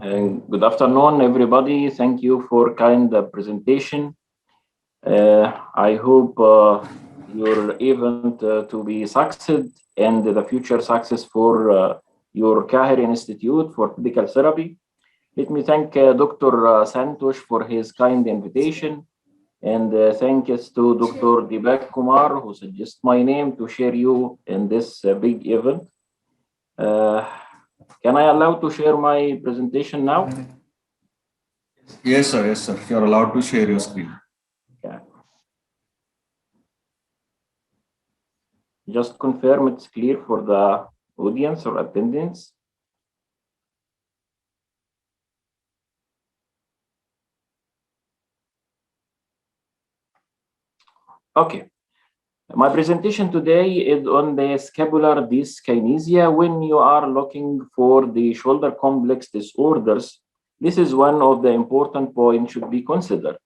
And good afternoon, everybody. Thank you for kind presentation. I hope your event to be success and the future success for your Kahir Institute for Medical Therapy. Let me thank Dr. Santosh for his kind invitation. And thanks to Dr. Deepak Kumar, who suggests my name to share you in this big event. Uh, can I allow to share my presentation now? Yes, sir. Yes, sir. You're allowed to share your screen. Yeah. Just confirm it's clear for the audience or attendance. Okay. My presentation today is on the scapular dyskinesia. When you are looking for the shoulder complex disorders, this is one of the important points should be considered.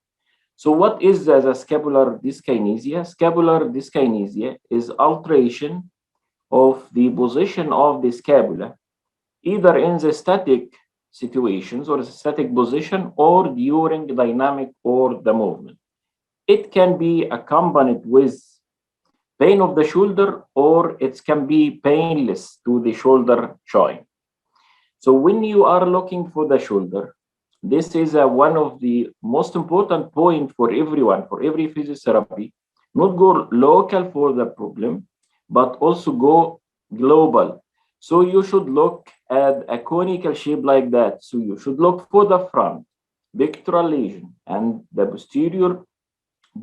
So what is the scapular dyskinesia? Scapular dyskinesia is alteration of the position of the scapula, either in the static situations or the static position or during dynamic or the movement. It can be accompanied with pain of the shoulder or it can be painless to the shoulder joint. So when you are looking for the shoulder, this is one of the most important point for everyone, for every physiotherapy, not go local for the problem, but also go global. So you should look at a conical shape like that. So you should look for the front, pectoral lesion, and the posterior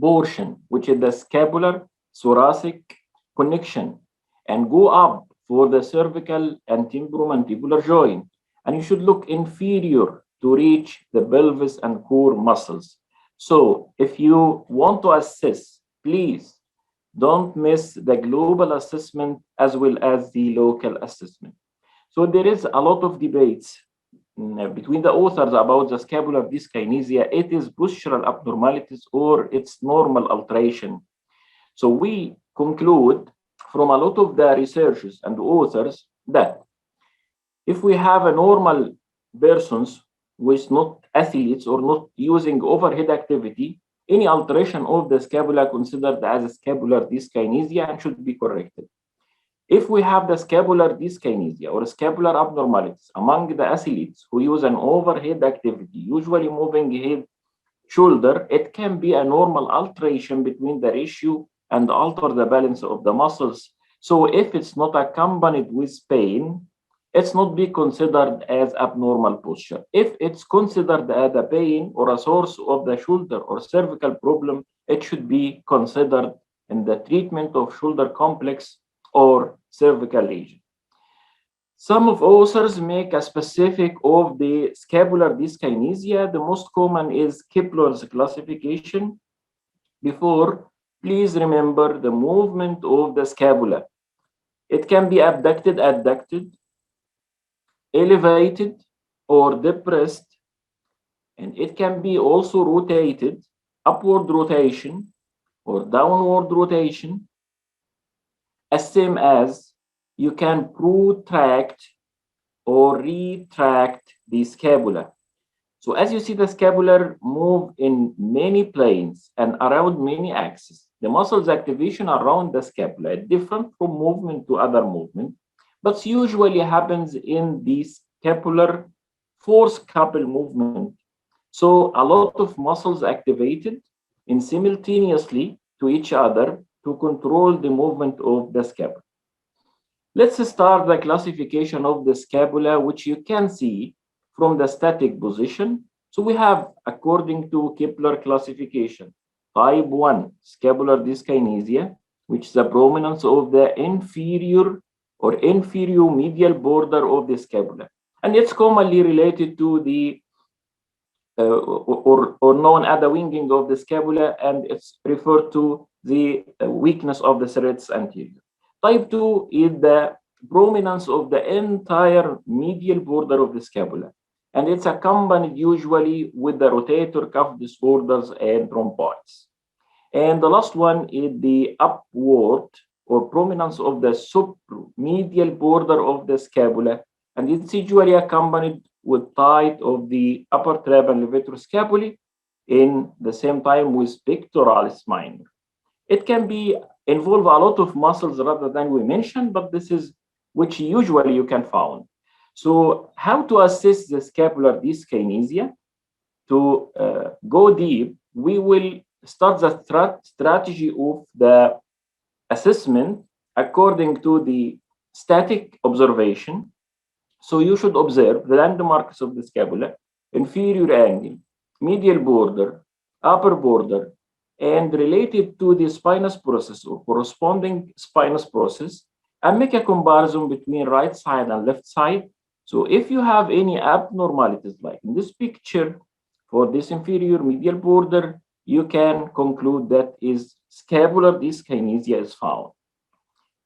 portion, which is the scapular thoracic connection, and go up for the cervical and temporomandibular joint. And you should look inferior to reach the pelvis and core muscles. So if you want to assess, please don't miss the global assessment as well as the local assessment. So there is a lot of debates between the authors about the scapular dyskinesia. It is postural abnormalities or its normal alteration. So we conclude from a lot of the researchers and authors that if we have a normal persons with not athletes or not using overhead activity, any alteration of the scapula considered as a scapular dyskinesia and should be corrected. If we have the scapular dyskinesia or scapular abnormalities among the athletes who use an overhead activity, usually moving head, shoulder, it can be a normal alteration between the ratio and alter the balance of the muscles. So if it's not accompanied with pain, it's not be considered as abnormal posture. If it's considered as a pain or a source of the shoulder or cervical problem, it should be considered in the treatment of shoulder complex or cervical lesion. Some of authors make a specific of the scapular dyskinesia. The most common is Kepler's classification. Before, please remember the movement of the scapula. It can be abducted, adducted, elevated, or depressed, and it can be also rotated, upward rotation or downward rotation, as same as you can protract or retract the scapula. So as you see, the scapular move in many planes and around many axes. The muscles activation around the scapula is different from movement to other movement, but usually happens in the scapular forescapal movement. So a lot of muscles activated in simultaneously to each other to control the movement of the scapula. Let's start the classification of the scapula, which you can see from the static position. So we have, according to Kepler classification, type 1 scapular dyskinesia, which is the prominence of the inferior or inferior medial border of the scapula. And it's commonly related to the or known as the winging of the scapula, and it's referred to the weakness of the serratus anterior. Type 2 is the prominence of the entire medial border of the scapula, and it's accompanied usually with the rotator cuff disorders and rhomboids. And the last one is the upward or prominence of the submedial border of the scapula, and it's usually accompanied with tight of the upper trap and levator scapulae in the same time with pectoralis minor. It can be involve a lot of muscles rather than we mentioned, but this is which usually you can found. So how to assess the scapular dyskinesia? To go deep, we will start the strategy of the assessment according to the static observation. So you should observe the landmarks of the scapula, inferior angle, medial border, upper border, and related to the spinous process or corresponding spinous process, and make a comparison between right side and left side. So if you have any abnormalities like in this picture for this inferior medial border, you can conclude that is scapular dyskinesia is found.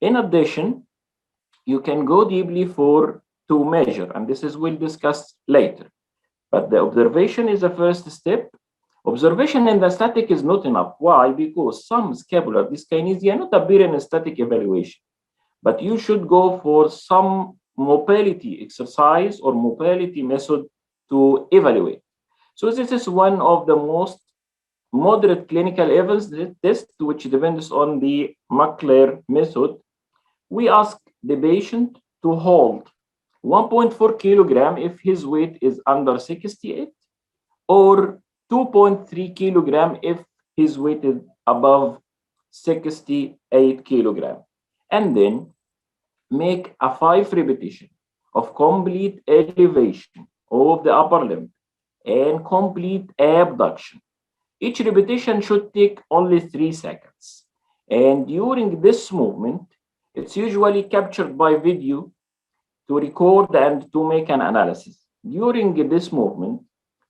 In addition, you can go deeply for to measure, and this is we'll discuss later. But the observation is the first step. Observation in the static is not enough. Why? Because some scapular dyskinesia not appear in a static evaluation, but you should go for some mobility exercise or mobility method to evaluate. So this is one of the most moderate clinical evidence test, which depends on the Mackler method. We ask the patient to hold 1.4 kilogram if his weight is under 68, or 2.3 kilogram if his weight is above 68 kilogram, and then make a 5 repetition of complete elevation of the upper limb and complete abduction. Each repetition should take only 3 seconds. And during this movement, it's usually captured by video to record and to make an analysis. During this movement,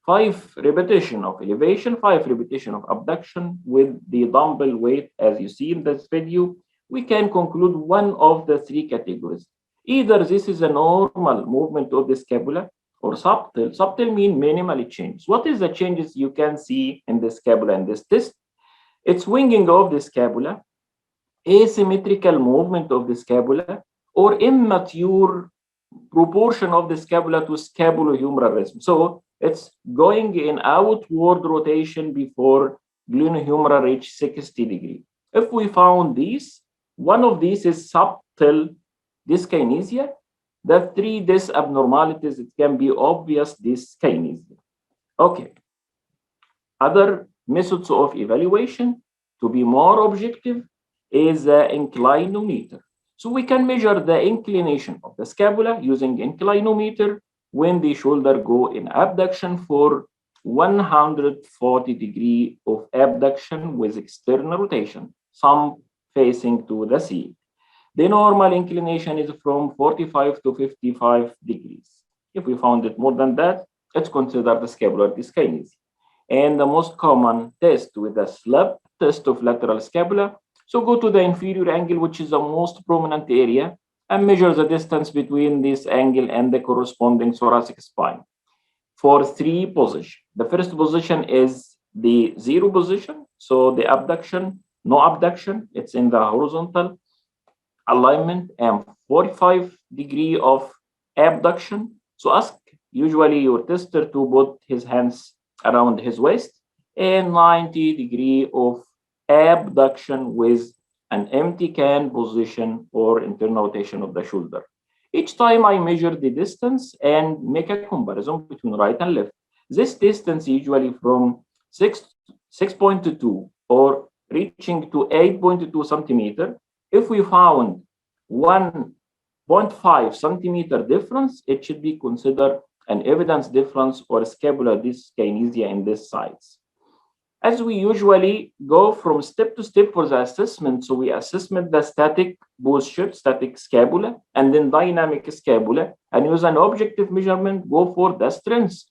5 repetition of elevation, 5 repetition of abduction with the dumbbell weight, as you see in this video, we can conclude one of the 3 categories. Either this is a normal movement of the scapula, or subtle. Subtle mean minimally changes. What is the changes you can see in the scapula in this test? It's winging of the scapula, asymmetrical movement of the scapula, or immature proportion of the scapula to scapulohumeral rhythm. So it's going in outward rotation before glenohumeral reach 60 degree. If we found these, one of these is subtle dyskinesia. The 3 dis abnormalities, it can be obvious dyskinesia. Okay. Other methods of evaluation to be more objective is the inclinometer. So we can measure the inclination of the scapula using inclinometer when the shoulder go in abduction for 140 degree of abduction with external rotation, some facing to the sea. The normal inclination is from 45 to 55 degrees. If we found it more than that, it's considered the scapular dyskinesia. And the most common test with a slab test of lateral scapula. So go to the inferior angle, which is the most prominent area, and measure the distance between this angle and the corresponding thoracic spine for 3 positions. The first position is the 0 position. So the abduction, no abduction, it's in the horizontal alignment, and 45 degree of abduction. So ask usually your tester to put his hands around his waist, and 90 degree of abduction with an empty can position or internal rotation of the shoulder. Each time I measure the distance and make a comparison between right and left. This distance usually from 6.2 or reaching to 8.2 centimeter. If we found 1.5 centimeter difference, it should be considered an evidence difference or scapular dyskinesia in this size. As we usually go from step to step for the assessment, so we assessment the static posture, static scapula, and then dynamic scapula, and use an objective measurement, go for the strength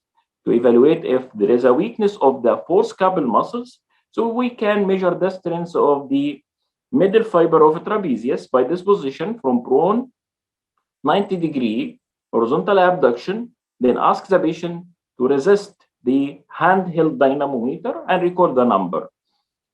to evaluate if there is a weakness of the forescapal muscles. So we can measure the strength of the middle fiber of trapezius by this position from prone 90 degree horizontal abduction, then ask the patient to resist the handheld dynamometer and record the number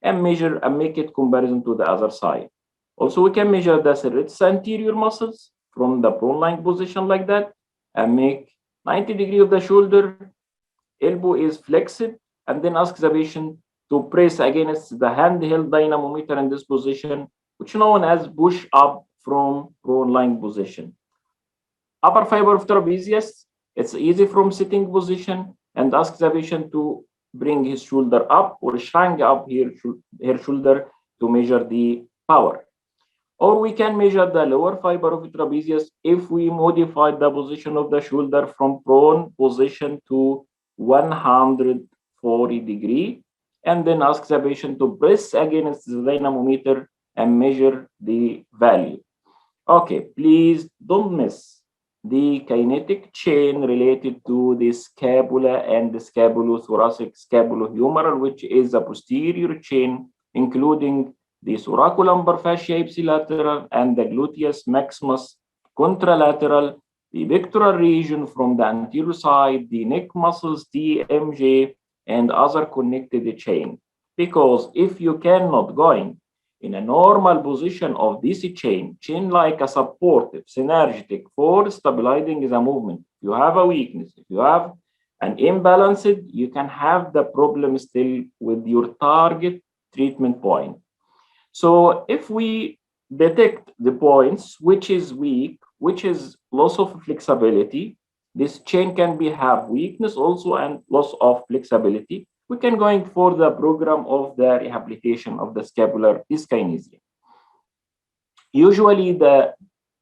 and measure and make it comparison to the other side. Also, we can measure the serratus anterior muscles from the prone lying position like that and make 90 degree of the shoulder, elbow is flexed, and then ask the patient to press against the handheld dynamometer in this position, which is known as push up from prone lying position. Upper fiber of trapezius, it's easy from sitting position, and ask the patient to bring his shoulder up or shrink up her shoulder to measure the power. Or we can measure the lower fiber of trapezius if we modify the position of the shoulder from prone position to 140 degree, and then ask the patient to press against the dynamometer and measure the value. Okay, please don't miss the kinetic chain related to the scapula and the scapulothoracic scapulohumeral, which is a posterior chain including the thoracolumbar fascia ipsilateral and the gluteus maximus contralateral, the pectoral region from the anterior side, the neck muscles TMJ, and other connected chain. Because if you cannot go in a normal position of this chain like a supportive, synergetic for stabilizing the movement, if you have a weakness, if you have an imbalance, you can have the problem still with your target treatment point. So if we detect the points which is weak, which is loss of flexibility, this chain can be have weakness also and loss of flexibility. We can going for the program of the rehabilitation of the scapular dyskinesia. Usually the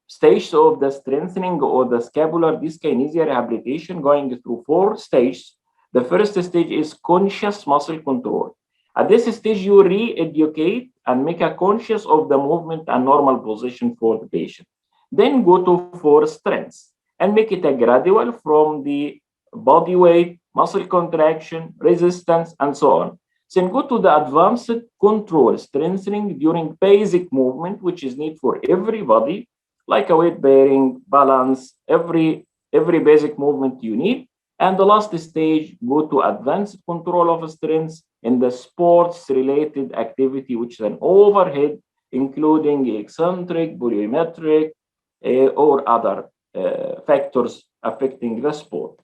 stage of the strengthening or the scapular dyskinesia rehabilitation going through 4 stages. The first stage is conscious muscle control. At this stage, you re-educate and make a conscious of the movement and normal position for the patient. Then go to for strength and make it a gradual from the body weight, muscle contraction, resistance, and so on. Then go to the advanced control strengthening during basic movement, which is need for everybody, like a weight bearing, balance, every basic movement you need. And the last stage, go to advanced control of strength in the sports related activity, which is an overhead, including eccentric, volumetric, or other factors affecting the sport.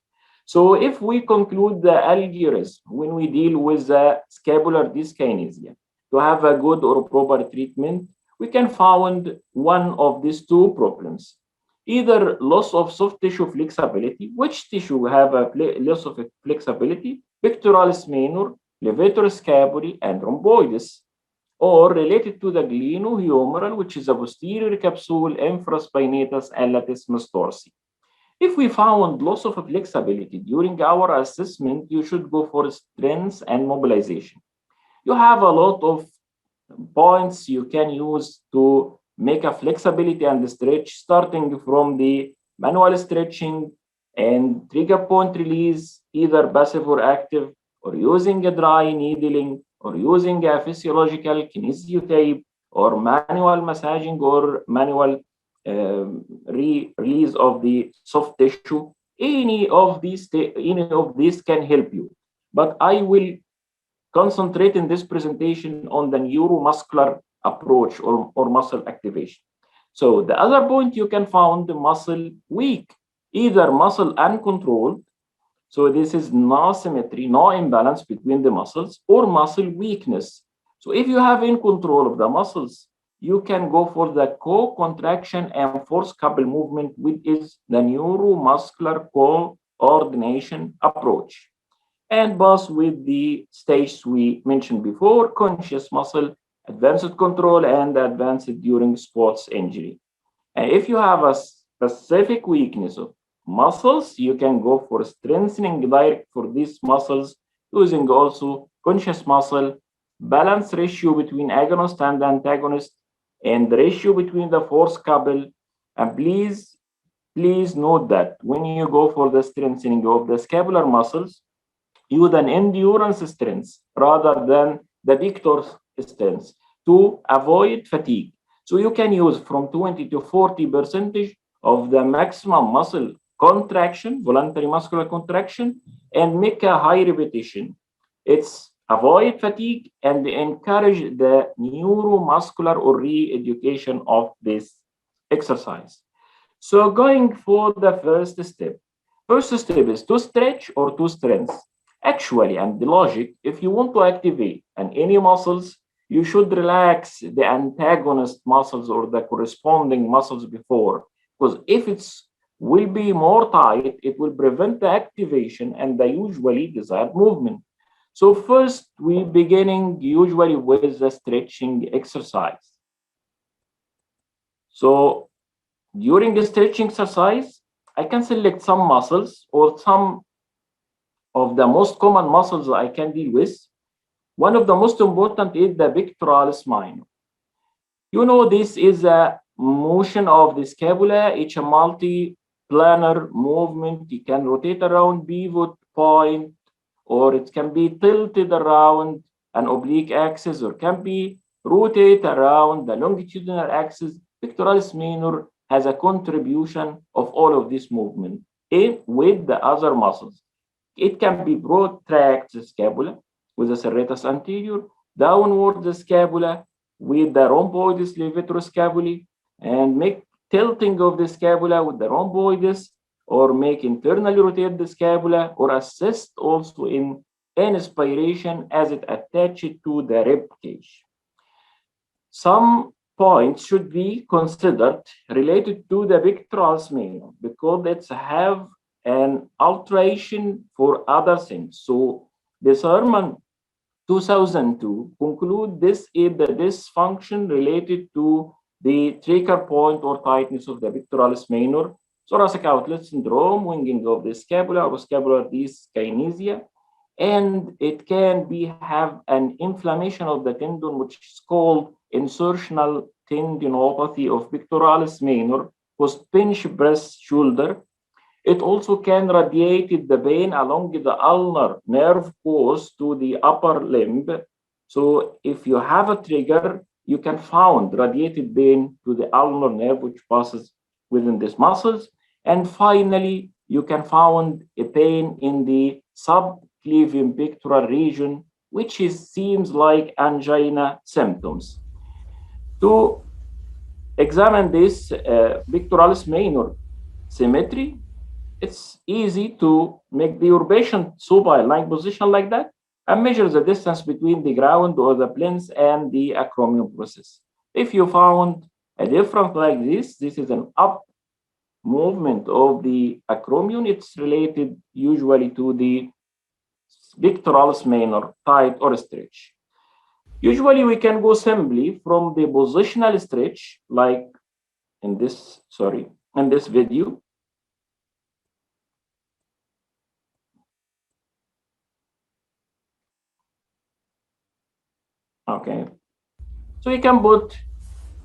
So if we conclude the algorithm when we deal with the scapular dyskinesia to have a good or proper treatment, we can find one of these two problems. Either loss of soft tissue flexibility, which tissue have a loss of flexibility, pectoralis minor, levator scapulae, and rhomboides, or related to the glenohumeral, which is a posterior capsule, infraspinatus, and latissimus dorsi. If we found loss of flexibility during our assessment, you should go for strength and mobilization. You have a lot of points you can use to make a flexibility and stretch, starting from the manual stretching and trigger point release, either passive or active, or using a dry needling, or using a physiological kinesiotape, or manual massaging, or manual release of the soft tissue. Any of these can help you. But I will concentrate in this presentation on the neuromuscular approach or muscle activation. So the other point, you can find the muscle weak, either muscle uncontrolled. So this is no symmetry, no imbalance between the muscles, or muscle weakness. So if you have in control of the muscles, you can go for the co-contraction and force couple movement, which is the neuromuscular coordination approach. And pass with the stages we mentioned before: conscious muscle, advanced control, and advanced during sports injury. And if you have a specific weakness of muscles, you can go for strengthening direct for these muscles, using also conscious muscle, balance ratio between agonist and antagonist, and the ratio between the force couple. And please note that when you go for the strengthening of the scapular muscles, use an endurance strength rather than the pector strength to avoid fatigue. So you can use from 20 to 40% of the maximum muscle contraction, voluntary muscular contraction, and make a high repetition. It's avoid fatigue and encourage the neuromuscular or re-education of this exercise. So going for the first step, First step is to stretch or to strengthen. Actually, and the logic, if you want to activate any muscles, you should relax the antagonist muscles or the corresponding muscles before. Because if it's will be more tight, it will prevent the activation and the usually desired movement. So first, we beginning usually with the stretching exercise. So during the stretching exercise, I can select some muscles or some of the most common muscles I can deal with. One of the most important is the pectoralis minor. You know, this is a motion of the scapula. It's a multi-planar movement. You can rotate around pivot point, or it can be tilted around an oblique axis, or can be rotate around the longitudinal axis. Pectoralis minor has a contribution of all of this movement in with the other muscles. It can be protract the scapula with the serratus anterior, downward the scapula with the rhomboides levatoroscapulae, and make tilting of the scapula with the rhomboides, or make internally rotate the scapula, or assist also in inspiration as it attaches to the rib cage. Some points should be considered related to the pectoralis minor because it's have an alteration for other things. So the sermon 2002 conclude this is the dysfunction related to the trigger point or tightness of the pectoralis minor, thoracic outlet syndrome, winging of the scapula or scapular dyskinesia, and it can be have an inflammation of the tendon, which is called insertional tendinopathy of pectoralis minor, post pinch press shoulder. It also can radiate the pain along the ulnar nerve course to the upper limb. So if you have a trigger, you can find radiated pain to the ulnar nerve, which passes within these muscles. And finally, you can find a pain in the subclavian pectoral region, which seems like angina symptoms. To examine this pectoralis minor symmetry, it's easy to make your patient supine lying position like that and measure the distance between the ground or the plinth and the acromion process. If you found a difference like this is an up movement of the acromion. It's related usually to the pectoralis minor tight or stretch. Usually we can go simply from the positional stretch, like in this video. Okay. So you can put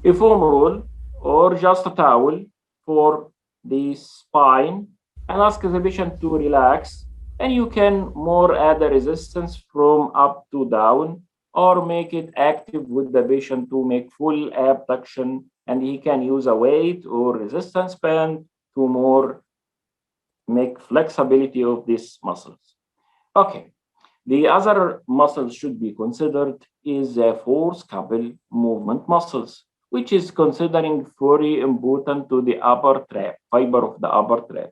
a foam roll or just a towel for the spine and ask the patient to relax. And you can more add a resistance from up to down or make it active with the patient to make full abduction. And he can use a weight or resistance band to more make flexibility of these muscles. Okay. The other muscles should be considered is the forescapal movement muscles, which is considering very important to the upper trap, fiber of the upper trap.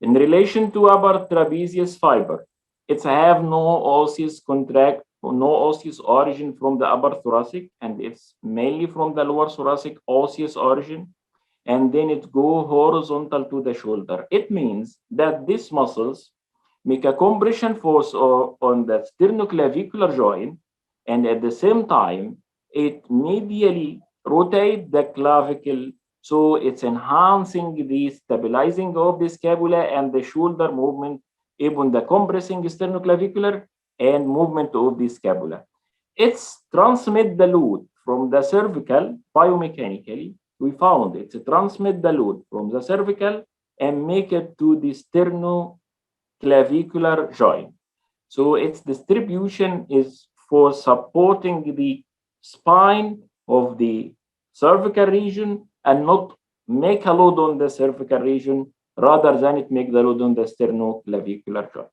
In relation to upper trapezius fiber, it's have no osseous contract, no osseous origin from the upper thoracic, and it's mainly from the lower thoracic osseous origin, and then it go horizontal to the shoulder. It means that these muscles make a compression force on the sternoclavicular joint, and at the same time, it medially rotate the clavicle. So it's enhancing the stabilizing of the scapula and the shoulder movement, even the compressing sternoclavicular and movement of the scapula. It's transmit the load from the cervical biomechanically. We found it transmit the load from the cervical and make it to the sternoclavicular joint. So its distribution is for supporting the spine of the cervical region and not make a load on the cervical region rather than it make the load on the sternoclavicular joint.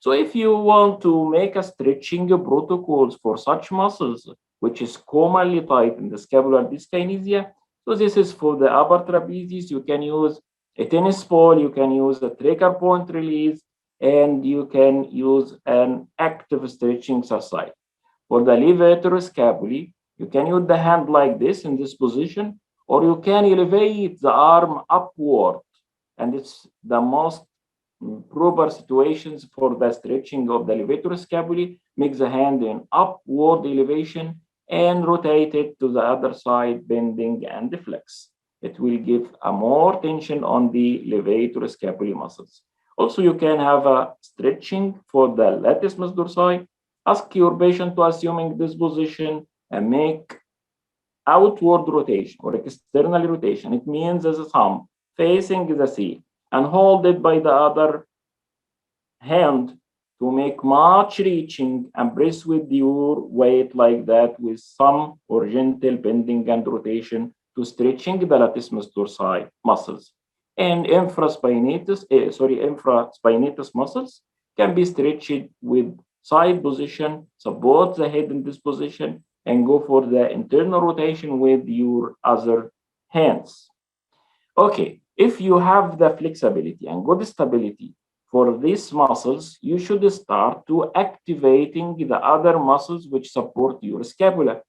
So if you want to make a stretching protocols for such muscles, which is commonly tight in the scapular dyskinesia, so this is for the upper trapezius. You can use a tennis ball, you can use a trigger point release, and you can use an active stretching exercise. For the levator scapulae, you can use the hand like this in this position, or you can elevate the arm upward. And it's the most proper situations for the stretching of the levator scapulae. Make the hand in upward elevation and rotate it to the other side, bending and flex. It will give a more tension on the levator scapulae muscles. Also, you can have a stretching for the latissimus dorsi. Ask your patient to assuming this position and make outward rotation or external rotation. It means as a thumb facing the sea and hold it by the other hand to make much reaching and press with your weight like that with some or gentle bending and rotation to stretching the latissimus dorsi muscles. And infraspinatus muscles can be stretched with side position, support the head in this position, and go for the internal rotation with your other hands. Okay, if you have the flexibility and good stability for these muscles, you should start to activating the other muscles which support your scapula.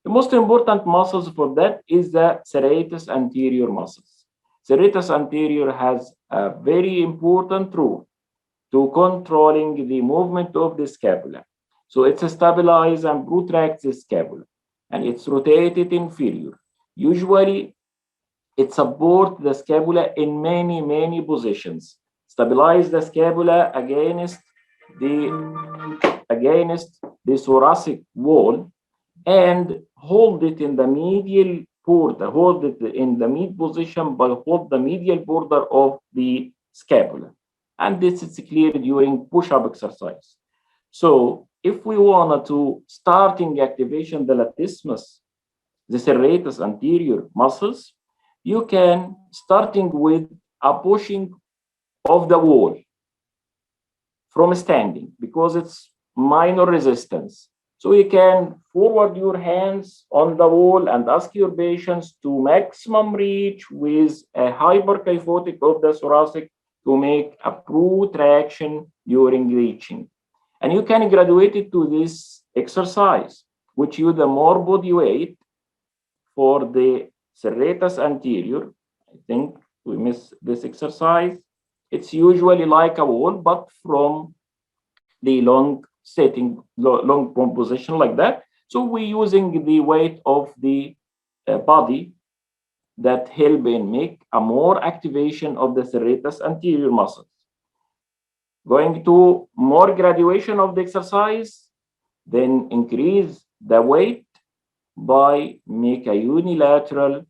The most important muscles for that is the serratus anterior muscles. Serratus anterior has a very important role to controlling the movement of the scapula. So it's stabilized and protracts the scapula, and it's rotated inferior. Usually, it supports the scapula in many positions. Stabilize the scapula the thoracic wall and hold it in the medial border, hold it in the mid position, but hold the medial border of the scapula. And this is clear during push-up exercise. So if we wanted to starting activation the latissimus, the serratus anterior muscles, you can starting with a pushing of the wall from standing because it's minor resistance. So you can forward your hands on the wall and ask your patients to maximum reach with a hyperkyphotic of the thoracic to make a protraction during reaching. And you can graduate it to this exercise, which use the more body weight for the serratus anterior. I think we miss this exercise. It's usually like a wall, but from the long setting, long position like that. So we're using the weight of the body that help in make a more activation of the serratus anterior muscles. Going to more graduation of the exercise, then increase the weight by make a unilateral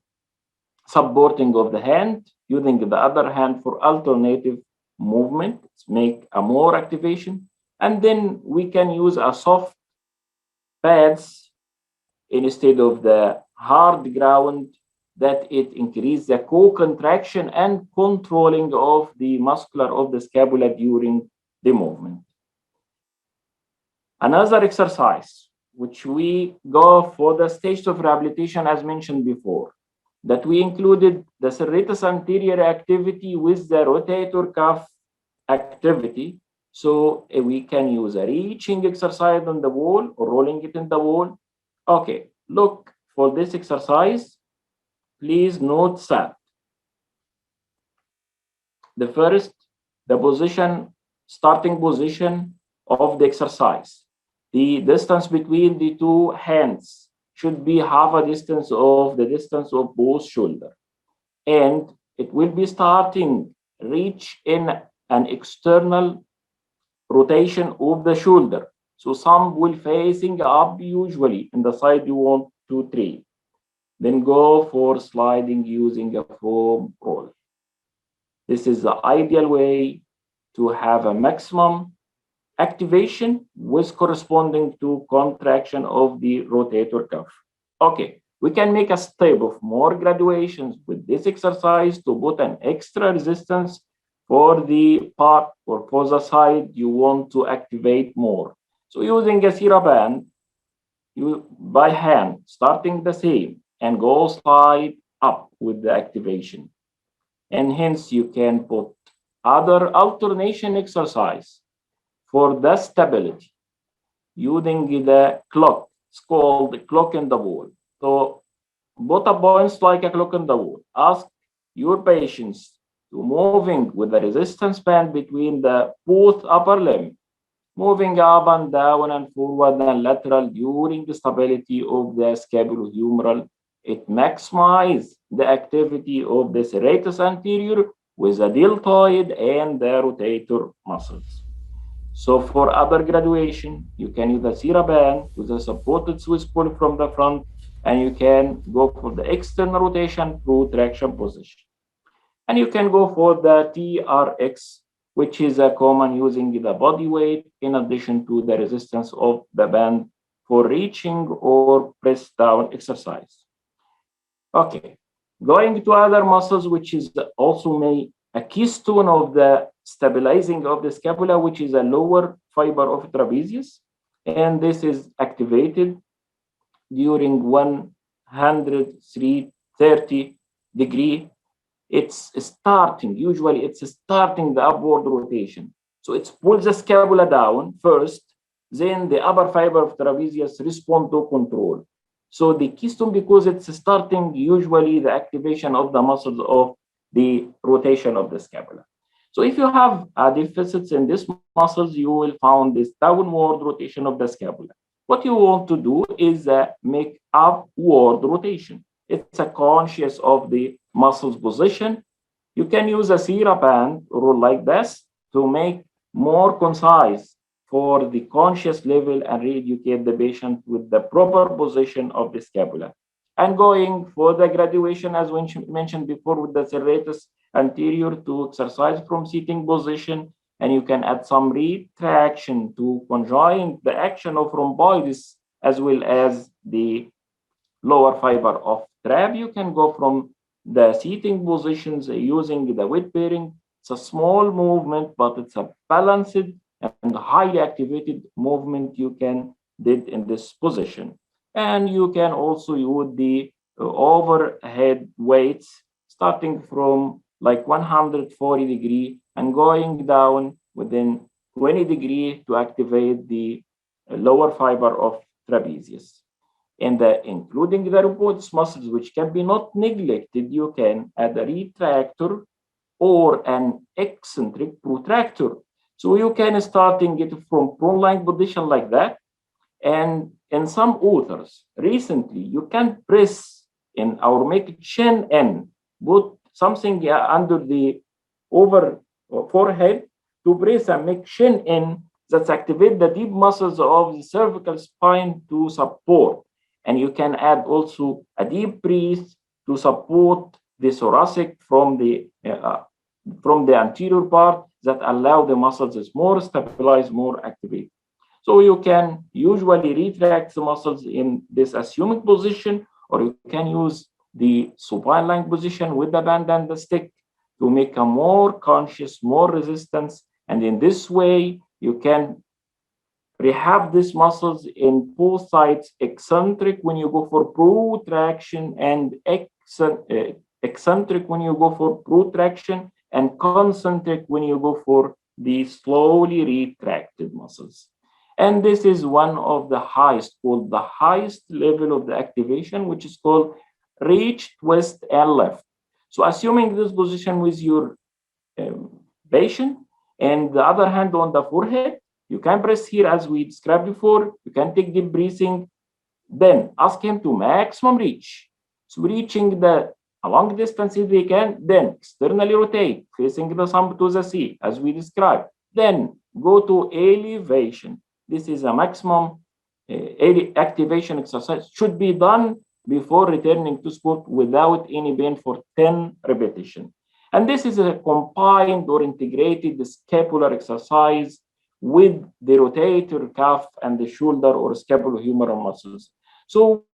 supporting of the hand, using the other hand for alternative movement, make a more activation. And then we can use a soft pads instead of the hard ground that it increase the co-contraction and controlling of the muscular of the scapula during the movement. Another exercise, which we go for the stage of rehabilitation as mentioned before, that we included the serratus anterior activity with the rotator cuff activity. So we can use a reaching exercise on the wall or rolling it in the wall. Okay, look for this exercise. Please note that the first, the position, starting position of the exercise. The distance between the two hands should be half a distance of the distance of both shoulders. And it will be starting reach in an external rotation of the shoulder. So some will facing up usually in the side you want to treat. Then go for sliding using a foam roll. This is the ideal way to have a maximum activation with corresponding to contraction of the rotator cuff. Okay, we can make a step of more graduations with this exercise to put an extra resistance for the part or for the side you want to activate more. So using a TheraBand, you by hand, starting the same and go slide up with the activation. and hence you can put other alternation exercise for the stability using the clock. It's called clock in the wall. So put a points like a clock in the wall. Ask your patients to moving with the resistance band between the both upper limb, moving up and down and forward and lateral during the stability of the scapulohumeral. It maximizes the activity of the serratus anterior with the deltoid and the rotator muscles. So for upper graduation, you can use the TheraBand with a supported Swiss pull from the front, and you can go for the external rotation protraction position. And you can go for the TRX, which is a common using the body weight in addition to the resistance of the band for reaching or press down exercise. Okay, going to other muscles, which is also a keystone of the stabilizing of the scapula, which is a lower fiber of trapezius. And this is activated during 130 degree. It's starting, usually it's starting the upward rotation. So it pulls the scapula down first, then the upper fiber of trapezius respond to control. So the keystone, because it's starting usually the activation of the muscles of the rotation of the scapula. So if you have a deficits in these muscles, you will find this downward rotation of the scapula. What you want to do is make upward rotation. It's a conscious of the muscles position. You can use a TheraBand rule like this to make more concise for the conscious level and re-educate the patient with the proper position of the scapula. And going for the graduation, as we mentioned before, with the serratus anterior to exercise from sitting position, and you can add some retraction to conjoin the action of rhomboids as well as the lower fiber of trap. You can go from the seating positions using the weight bearing. It's a small movement, but it's a balanced and highly activated movement you can did in this position. And you can also use the overhead weights starting from like 140 degree and going down within 20 degree to activate the lower fiber of trapezius. And including the robotics muscles, which can be not neglected, you can add a retractor or an eccentric protractor. So you can starting it from prone-lying position like that. And in some authors, recently, you can press in or make chin in, put something under the over forehead to press and make chin in that activate the deep muscles of the cervical spine to support. And you can add also a deep breath to support the thoracic from the anterior part that allow the muscles is more stabilized, more activate. So you can usually retract the muscles in this assumed position, or you can use the supine lying position with the band and the stick to make a more conscious, more resistance. And in this way, you can rehab these muscles in both sides, eccentric when you go for protraction and eccentric when you go for protraction, and concentric when you go for the slowly retracted muscles. And this is one of the highest, called the highest level of the activation, which is called reach, twist, and lift. So assuming this position with your patient and the other hand on the forehead, you can press here as we described before. You can take deep breathing, then ask him to maximum reach. So reaching the a long distance if they can, then externally rotate, facing the thumb to the sea, as we described. Then go to elevation. This is a maximum activation exercise. Should be done before returning to sport without any pain for 10 repetitions. And this is a combined or integrated scapular exercise with the rotator cuff and the shoulder or scapulohumeral muscles. So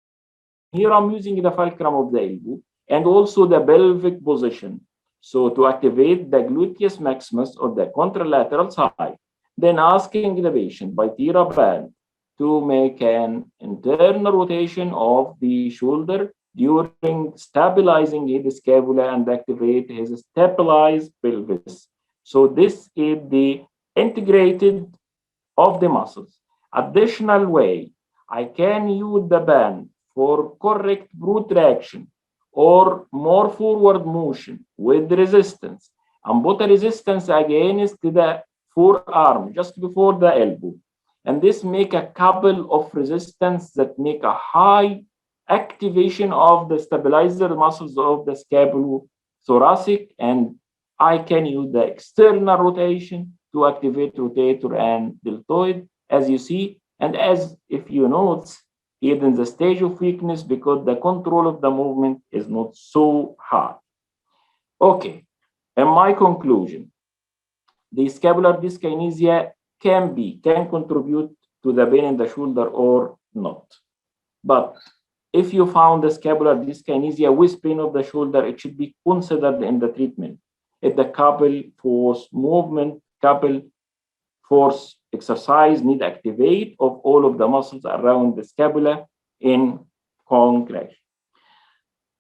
here I'm using the fulcrum of the elbow and also the pelvic position. So to activate the gluteus maximus or the contralateral side, then asking the patient by TheraBand to make an internal rotation of the shoulder during stabilizing his scapula and activate his stabilized pelvis. So this is the integrated of the muscles. Additional way, I can use the band for correct protraction or more forward motion with resistance and put a resistance against the forearm just before the elbow. And this make a couple of resistance that make a high activation of the stabilizer muscles of the scapulothoracic, and I can use the external rotation to activate rotator and deltoid, as you see, and as if you note, even the stage of weakness because the control of the movement is not so high. Okay, and my conclusion, the scapular dyskinesia can contribute to the pain in the shoulder or not. But if you found the scapular dyskinesia with pain of the shoulder, it should be considered in the treatment. If the couple force movement, couple force exercise need activate of all of the muscles around the scapula in contraction.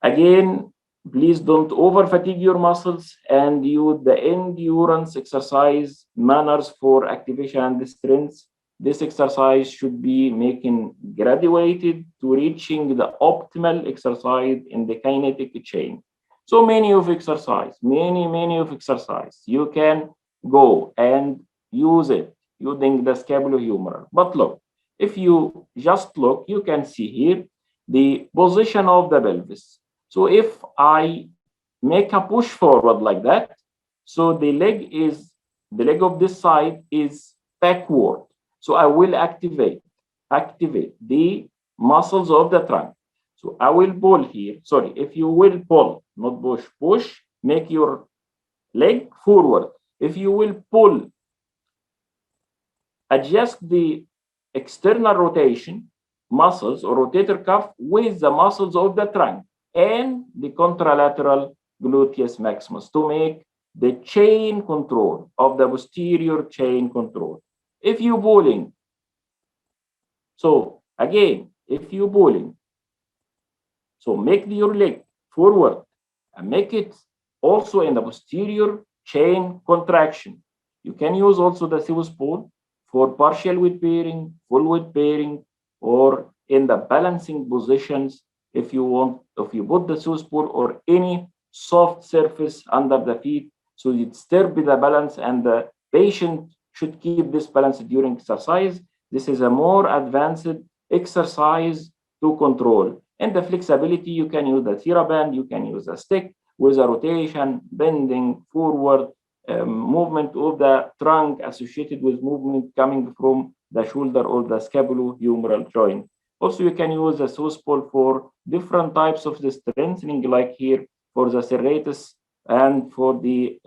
Again, please don't over fatigue your muscles and use the endurance exercise manners for activation and strength. This exercise should be making graduated to reaching the optimal exercise in the kinetic chain. So many of exercise, many of exercise, you can go and use it using the scapulohumeral. But look, if you just look, you can see here the position of the pelvis. So if I make a push forward like that, so the leg of this side is backward. So I will activate the muscles of the trunk. So I will pull here. Sorry, if you will pull, not push, make your leg forward. If you will pull, adjust the external rotation muscles or rotator cuff with the muscles of the trunk and the contralateral gluteus maximus to make the chain control of the posterior chain control. If you pulling, so again, if you pulling, so make your leg forward and make it also in the posterior chain contraction. You can use also the Swiss pull for partial weight bearing, full weight bearing, or in the balancing positions if you want, if you put the Swiss pull or any soft surface under the feet, so it disturb the balance and the patient should keep this balance during exercise. This is a more advanced exercise to control. And the flexibility, you can use the TheraBand, you can use a stick with a rotation, bending forward, movement of the trunk associated with movement coming from the shoulder or the scapulohumeral joint. Also, you can use the Swiss pull for different types of the strengthening, like here for the serratus and for the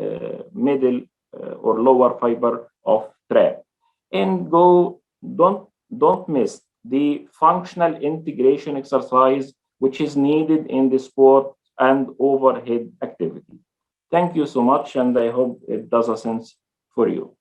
middle or lower fiber of trap. And don't miss the functional integration exercise, which is needed in the sport and overhead activity. Thank you so much, and I hope it does a sense for you.